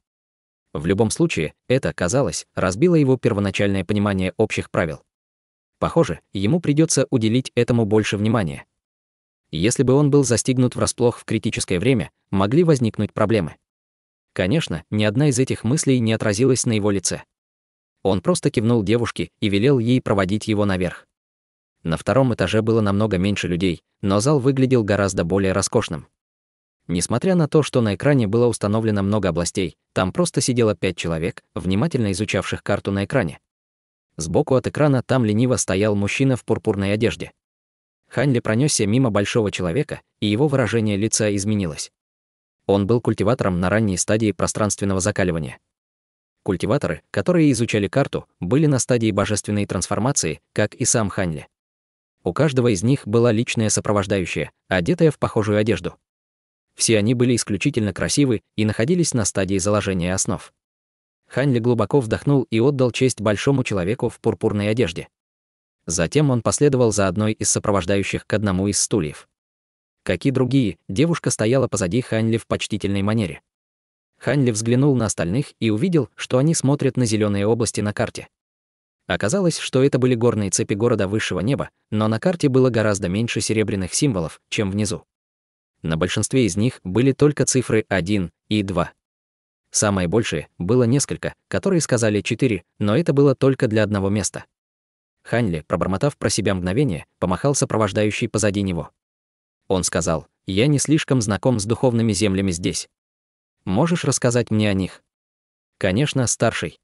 A: В любом случае, это, казалось, разбило его первоначальное понимание общих правил. Похоже, ему придется уделить этому больше внимания. Если бы он был застигнут врасплох в критическое время, могли возникнуть проблемы. Конечно, ни одна из этих мыслей не отразилась на его лице. Он просто кивнул девушке и велел ей проводить его наверх. На втором этаже было намного меньше людей, но зал выглядел гораздо более роскошным. Несмотря на то, что на экране было установлено много областей, там просто сидело 5 человек, внимательно изучавших карту на экране. Сбоку от экрана там лениво стоял мужчина в пурпурной одежде. Хань Ли пронесся мимо большого человека, и его выражение лица изменилось. Он был культиватором на ранней стадии пространственного закаливания. Культиваторы, которые изучали карту, были на стадии божественной трансформации, как и сам Хань Ли. У каждого из них была личная сопровождающая, одетая в похожую одежду. Все они были исключительно красивы и находились на стадии заложения основ. Хань Ли глубоко вдохнул и отдал честь большому человеку в пурпурной одежде. Затем он последовал за одной из сопровождающих к одному из стульев. Как и другие, девушка стояла позади Хань Ли в почтительной манере. Хань Ли взглянул на остальных и увидел, что они смотрят на зеленые области на карте. Оказалось, что это были горные цепи города высшего неба, но на карте было гораздо меньше серебряных символов, чем внизу. На большинстве из них были только цифры 1 и 2. Самое большее было несколько, которые сказали 4, но это было только для одного места. Хань Ли, пробормотав про себя мгновение, помахал сопровождающий позади него. Он сказал: «Я не слишком знаком с духовными землями здесь. Можешь рассказать мне о них?» «Конечно, старший.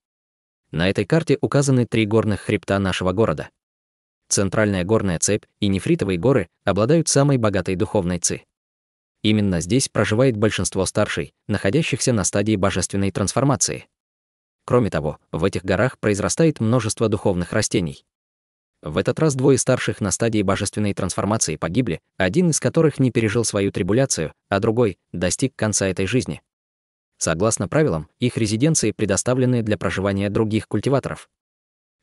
A: На этой карте указаны 3 горных хребта нашего города. Центральная горная цепь и нефритовые горы обладают самой богатой духовной ци. Именно здесь проживает большинство старшей, находящихся на стадии божественной трансформации. Кроме того, в этих горах произрастает множество духовных растений. В этот раз 2 старших на стадии божественной трансформации погибли, один из которых не пережил свою трибуляцию, а другой достиг конца этой жизни. Согласно правилам, их резиденции предоставлены для проживания других культиваторов.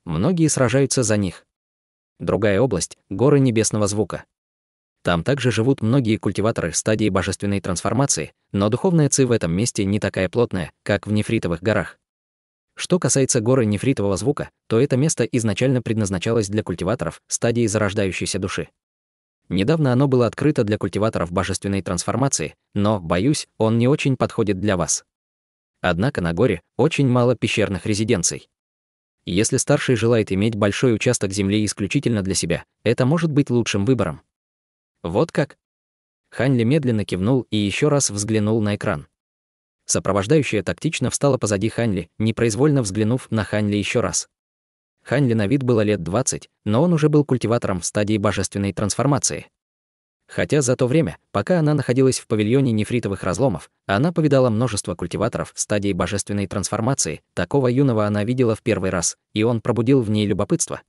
A: Многие сражаются за них. Другая область — горы небесного звука. Там также живут многие культиваторы стадии божественной трансформации, но духовная ци в этом месте не такая плотная, как в нефритовых горах. Что касается горы нефритового звука, то это место изначально предназначалось для культиваторов стадии зарождающейся души. Недавно оно было открыто для культиваторов божественной трансформации, но, боюсь, он не очень подходит для вас. Однако на горе очень мало пещерных резиденций. Если старший желает иметь большой участок земли исключительно для себя, это может быть лучшим выбором. Вот как? Хань Ли медленно кивнул и еще раз взглянул на экран. Сопровождающая тактично встала позади Хань Ли, непроизвольно взглянув на Хань Ли еще раз. Хань Ли на вид было лет 20, но он уже был культиватором в стадии божественной трансформации. Хотя за то время, пока она находилась в павильоне нефритовых разломов, она повидала множество культиваторов в стадии божественной трансформации, такого юного она видела в первый раз, и он пробудил в ней любопытство.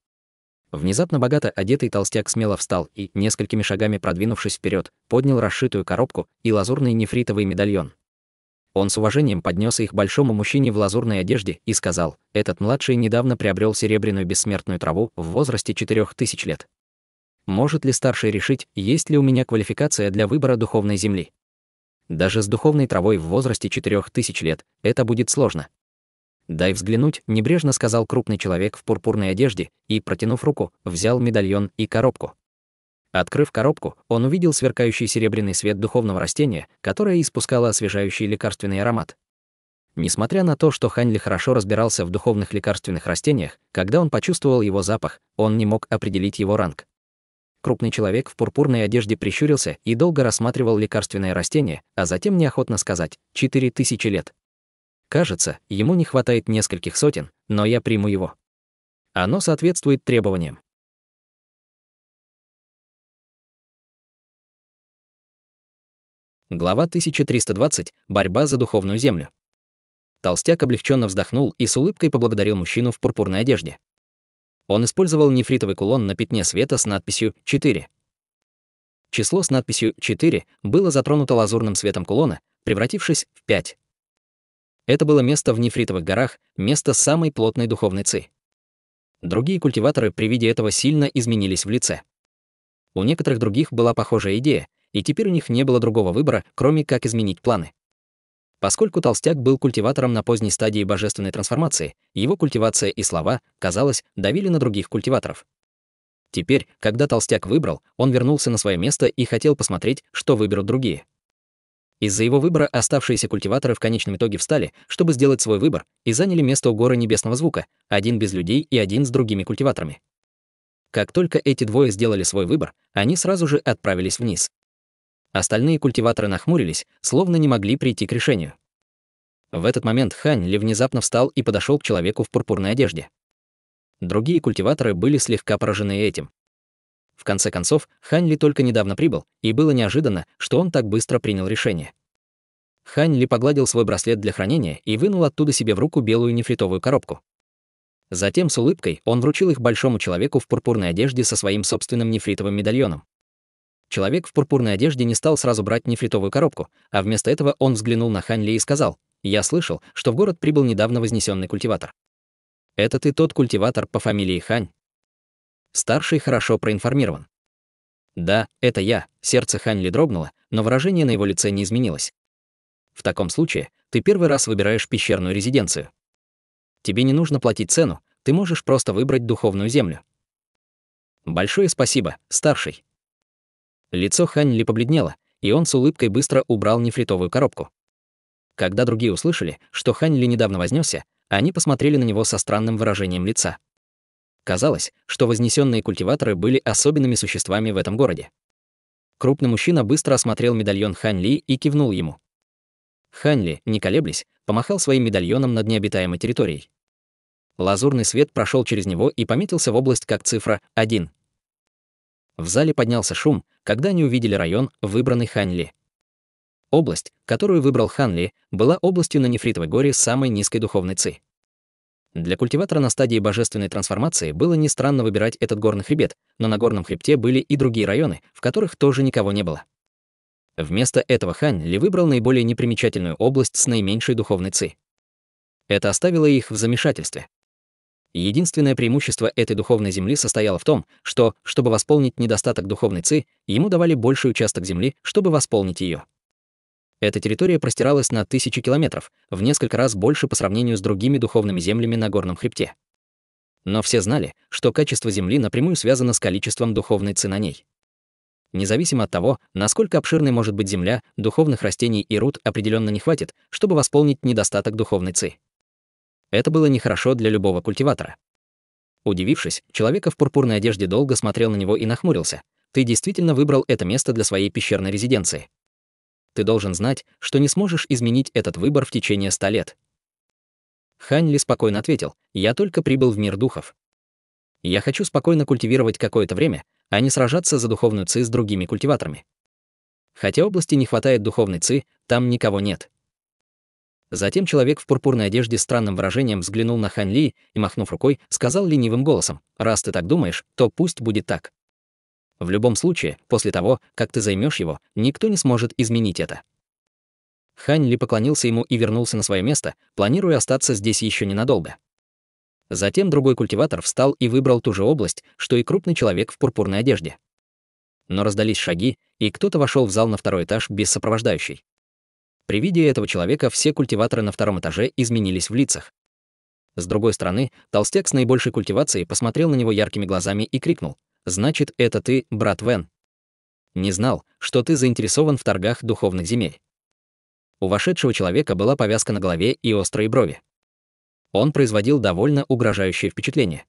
A: Внезапно богато одетый толстяк смело встал и, несколькими шагами продвинувшись вперед, поднял расшитую коробку и лазурный нефритовый медальон. Он с уважением поднес их большому мужчине в лазурной одежде и сказал: «Этот младший недавно приобрел серебряную бессмертную траву в возрасте 4000 лет. Может ли старший решить, есть ли у меня квалификация для выбора духовной земли? Даже с духовной травой в возрасте 4000 лет это будет сложно». «Дай взглянуть», — небрежно сказал крупный человек в пурпурной одежде и, протянув руку, взял медальон и коробку. Открыв коробку, он увидел сверкающий серебряный свет духовного растения, которое испускало освежающий лекарственный аромат. Несмотря на то, что Хань Ли хорошо разбирался в духовных лекарственных растениях, когда он почувствовал его запах, он не мог определить его ранг. Крупный человек в пурпурной одежде прищурился и долго рассматривал лекарственное растение, а затем неохотно сказать: 4000 лет. Кажется, ему не хватает нескольких сотен, но я приму его. Оно соответствует требованиям. Глава 1320. Борьба за духовную землю. Толстяк облегченно вздохнул и с улыбкой поблагодарил мужчину в пурпурной одежде. Он использовал нефритовый кулон на пятне света с надписью 4. Число с надписью 4 было затронуто лазурным светом кулона, превратившись в 5. Это было место в нефритовых горах, место самой плотной духовной ци. Другие культиваторы при виде этого сильно изменились в лице. У некоторых других была похожая идея, и теперь у них не было другого выбора, кроме как изменить планы. Поскольку толстяк был культиватором на поздней стадии божественной трансформации, его культивация и слова, казалось, давили на других культиваторов. Теперь, когда толстяк выбрал, он вернулся на свое место и хотел посмотреть, что выберут другие. Из-за его выбора оставшиеся культиваторы в конечном итоге встали, чтобы сделать свой выбор, и заняли место у горы небесного звука, один без людей и один с другими культиваторами. Как только эти двое сделали свой выбор, они сразу же отправились вниз. Остальные культиваторы нахмурились, словно не могли прийти к решению. В этот момент Хань Ли внезапно встал и подошел к человеку в пурпурной одежде. Другие культиваторы были слегка поражены этим. В конце концов, Хань Ли только недавно прибыл, и было неожиданно, что он так быстро принял решение. Хань Ли погладил свой браслет для хранения и вынул оттуда себе в руку белую нефритовую коробку. Затем с улыбкой он вручил их большому человеку в пурпурной одежде со своим собственным нефритовым медальоном. Человек в пурпурной одежде не стал сразу брать нефритовую коробку, а вместо этого он взглянул на Хань Ли и сказал: «Я слышал, что в город прибыл недавно вознесенный культиватор. Это ты тот культиватор по фамилии Хань?» Старший хорошо проинформирован. «Да, это я», сердце Хань Ли дрогнуло, но выражение на его лице не изменилось. «В таком случае, ты первый раз выбираешь пещерную резиденцию. Тебе не нужно платить цену, ты можешь просто выбрать духовную землю». «Большое спасибо, старший». Лицо Хань Ли побледнело, и он с улыбкой быстро убрал нефритовую коробку. Когда другие услышали, что Хань Ли недавно вознесся, они посмотрели на него со странным выражением лица. Казалось, что вознесенные культиваторы были особенными существами в этом городе. Крупный мужчина быстро осмотрел медальон Хань Ли и кивнул ему. Хань Ли, не колеблясь, помахал своим медальоном над необитаемой территорией. Лазурный свет прошел через него и пометился в область как цифра 1. В зале поднялся шум, когда они увидели район, выбранный Хань Ли. Область, которую выбрал Хань Ли, была областью на нефритовой горе с самой низкой духовной ци. Для культиватора на стадии божественной трансформации было не странно выбирать этот горный хребет, но на горном хребте были и другие районы, в которых тоже никого не было. Вместо этого Хань Ли выбрал наиболее непримечательную область с наименьшей духовной ци. Это оставило их в замешательстве. Единственное преимущество этой духовной земли состояло в том, что, чтобы восполнить недостаток духовной ци, ему давали больший участок земли, чтобы восполнить ее. Эта территория простиралась на 1000 километров, в несколько раз больше по сравнению с другими духовными землями на горном хребте. Но все знали, что качество земли напрямую связано с количеством духовной ци на ней. Независимо от того, насколько обширной может быть земля, духовных растений и руд определенно не хватит, чтобы восполнить недостаток духовной ци. Это было нехорошо для любого культиватора. Удивившись, человек в пурпурной одежде долго смотрел на него и нахмурился. «Ты действительно выбрал это место для своей пещерной резиденции. Ты должен знать, что не сможешь изменить этот выбор в течение 100 лет». Хань Ли спокойно ответил: «Я только прибыл в мир духов. Я хочу спокойно культивировать какое-то время, а не сражаться за духовную ци с другими культиваторами. Хотя области не хватает духовной ци, там никого нет. Затем человек в пурпурной одежде с странным выражением взглянул на Хань Ли и, махнув рукой, сказал ленивым голосом: «Раз ты так думаешь, то пусть будет так. В любом случае, после того, как ты займешь его, никто не сможет изменить это». Хань Ли поклонился ему и вернулся на свое место, планируя остаться здесь еще ненадолго. Затем другой культиватор встал и выбрал ту же область, что и крупный человек в пурпурной одежде. Но раздались шаги, и кто-то вошел в зал на второй этаж без сопровождающей. При виде этого человека все культиваторы на втором этаже изменились в лицах. С другой стороны, толстяк с наибольшей культивацией посмотрел на него яркими глазами и крикнул: «Значит, это ты, брат Вэн? Не знал, что ты заинтересован в торгах духовных земель». У вошедшего человека была повязка на голове и острые брови. Он производил довольно угрожающее впечатление.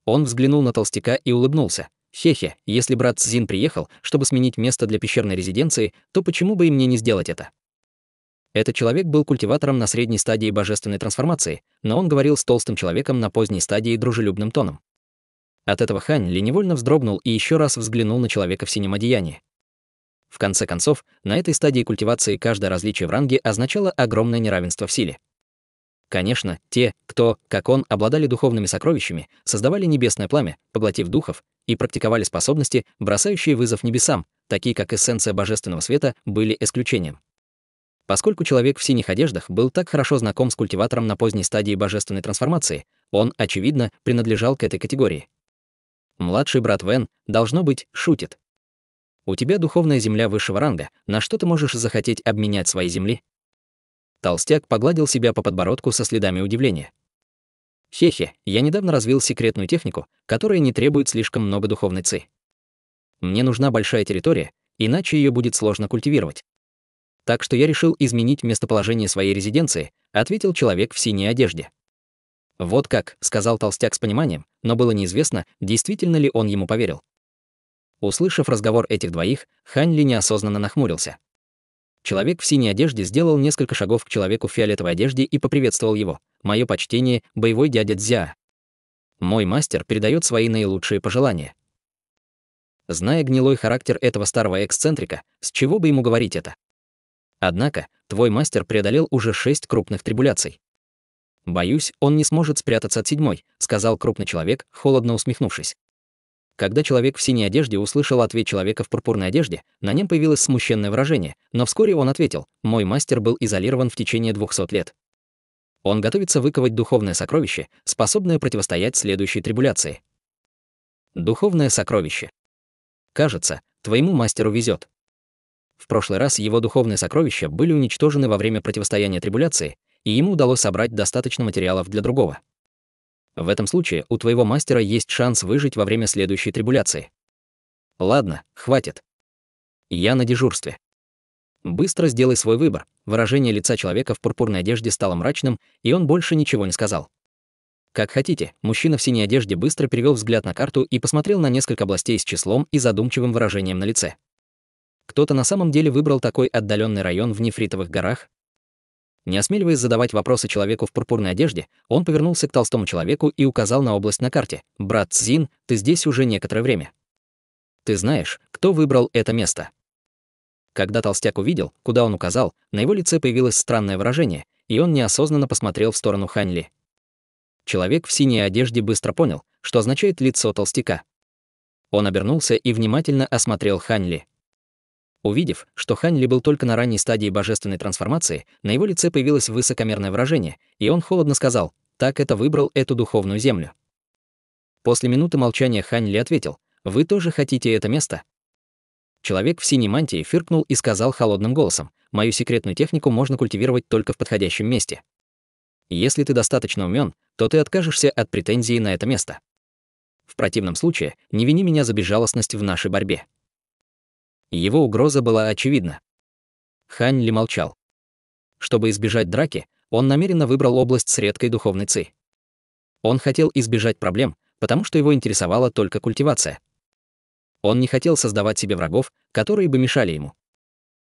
A: Он взглянул на толстяка и улыбнулся. «Хе-хе, если брат Цзин приехал, чтобы сменить место для пещерной резиденции, то почему бы и мне не сделать это?» Этот человек был культиватором на средней стадии божественной трансформации, но он говорил с толстым человеком на поздней стадии дружелюбным тоном. От этого Хань Ли невольно вздрогнул и еще раз взглянул на человека в синем одеянии. В конце концов, на этой стадии культивации каждое различие в ранге означало огромное неравенство в силе. Конечно, те, кто, как он, обладали духовными сокровищами, создавали небесное пламя, поглотив духов, и практиковали способности, бросающие вызов небесам, такие как эссенция божественного света, были исключением. Поскольку человек в синих одеждах был так хорошо знаком с культиватором на поздней стадии божественной трансформации, он, очевидно, принадлежал к этой категории. Младший брат Вэн, должно быть, шутит. У тебя духовная земля высшего ранга, на что ты можешь захотеть обменять свои земли? Толстяк погладил себя по подбородку со следами удивления. Хе-хе, я недавно развил секретную технику, которая не требует слишком много духовной ци. Мне нужна большая территория, иначе ее будет сложно культивировать. Так что я решил изменить местоположение своей резиденции, ответил человек в синей одежде. Вот как, сказал толстяк с пониманием, но было неизвестно, действительно ли он ему поверил. Услышав разговор этих двоих, Хань Ли неосознанно нахмурился. Человек в синей одежде сделал несколько шагов к человеку в фиолетовой одежде и поприветствовал его. «Мое почтение, боевой дядя Цзя. Мой мастер передает свои наилучшие пожелания». Зная гнилой характер этого старого эксцентрика, с чего бы ему говорить это? Однако, твой мастер преодолел уже 6 крупных трибуляций. «Боюсь, он не сможет спрятаться от седьмой», — сказал крупный человек, холодно усмехнувшись. Когда человек в синей одежде услышал ответ человека в пурпурной одежде, на нем появилось смущенное выражение, но вскоре он ответил: «Мой мастер был изолирован в течение 200 лет. Он готовится выковать духовное сокровище, способное противостоять следующей трибуляции». Духовное сокровище. Кажется, твоему мастеру везет. В прошлый раз его духовные сокровища были уничтожены во время противостояния трибуляции, и ему удалось собрать достаточно материалов для другого. В этом случае у твоего мастера есть шанс выжить во время следующей трибуляции. Ладно, хватит. Я на дежурстве. Быстро сделай свой выбор. Выражение лица человека в пурпурной одежде стало мрачным, и он больше ничего не сказал. Как хотите, мужчина в синей одежде быстро перевел взгляд на карту и посмотрел на несколько областей с числом и задумчивым выражением на лице. Кто-то на самом деле выбрал такой отдаленный район в Нефритовых горах? Не осмеливаясь задавать вопросы человеку в пурпурной одежде, он повернулся к толстому человеку и указал на область на карте. «Брат Цзин, ты здесь уже некоторое время. Ты знаешь, кто выбрал это место?» Когда толстяк увидел, куда он указал, на его лице появилось странное выражение, и он неосознанно посмотрел в сторону Хань Ли. Человек в синей одежде быстро понял, что означает лицо толстяка. Он обернулся и внимательно осмотрел Хань Ли. Увидев, что Хань Ли был только на ранней стадии божественной трансформации, на его лице появилось высокомерное выражение, и он холодно сказал: «Так это выбрал эту духовную землю». После минуты молчания Хань Ли ответил: «Вы тоже хотите это место?» Человек в синей мантии фыркнул и сказал холодным голосом: «Мою секретную технику можно культивировать только в подходящем месте. Если ты достаточно умен, то ты откажешься от претензии на это место. В противном случае не вини меня за безжалостность в нашей борьбе». Его угроза была очевидна. Хань Ли молчал. Чтобы избежать драки, он намеренно выбрал область с редкой духовной ци. Он хотел избежать проблем, потому что его интересовала только культивация. Он не хотел создавать себе врагов, которые бы мешали ему.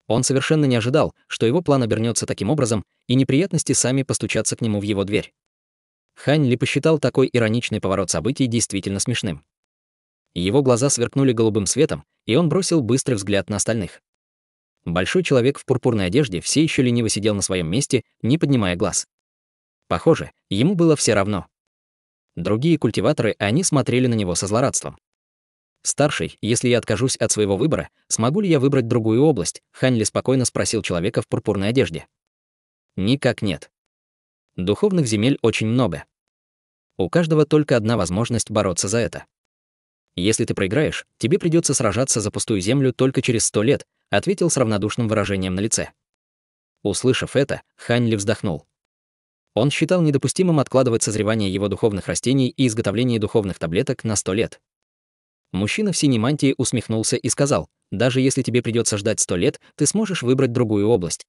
A: Он совершенно не ожидал, что его план обернется таким образом, и неприятности сами постучатся к нему в его дверь. Хань Ли посчитал такой ироничный поворот событий действительно смешным. Его глаза сверкнули голубым светом, и он бросил быстрый взгляд на остальных. Большой человек в пурпурной одежде все еще лениво сидел на своем месте, не поднимая глаз. Похоже, ему было все равно. Другие культиваторы, они смотрели на него со злорадством. «Старший, если я откажусь от своего выбора, смогу ли я выбрать другую область?» Хань Ли спокойно спросил человека в пурпурной одежде. «Никак нет. Духовных земель очень много. У каждого только одна возможность бороться за это. Если ты проиграешь, тебе придется сражаться за пустую землю только через 100 лет», ответил с равнодушным выражением на лице. Услышав это, Хань Ли вздохнул. Он считал недопустимым откладывать созревание его духовных растений и изготовление духовных таблеток на 100 лет. Мужчина в синей мантии усмехнулся и сказал: «Даже если тебе придется ждать 100 лет, ты сможешь выбрать другую область.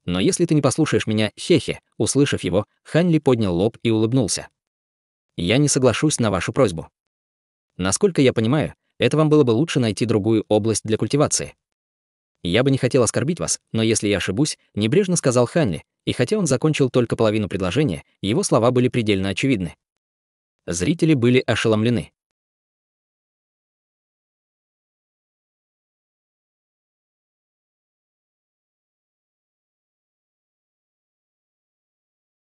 A: Но если ты не послушаешь меня, хе-хе», услышав его, Хань Ли поднял лоб и улыбнулся. «Я не соглашусь на вашу просьбу. Насколько я понимаю, это вам было бы лучше найти другую область для культивации. Я бы не хотел оскорбить вас, но если я ошибусь», небрежно сказал Хань Ли, и хотя он закончил только половину предложения, его слова были предельно очевидны. Зрители были ошеломлены.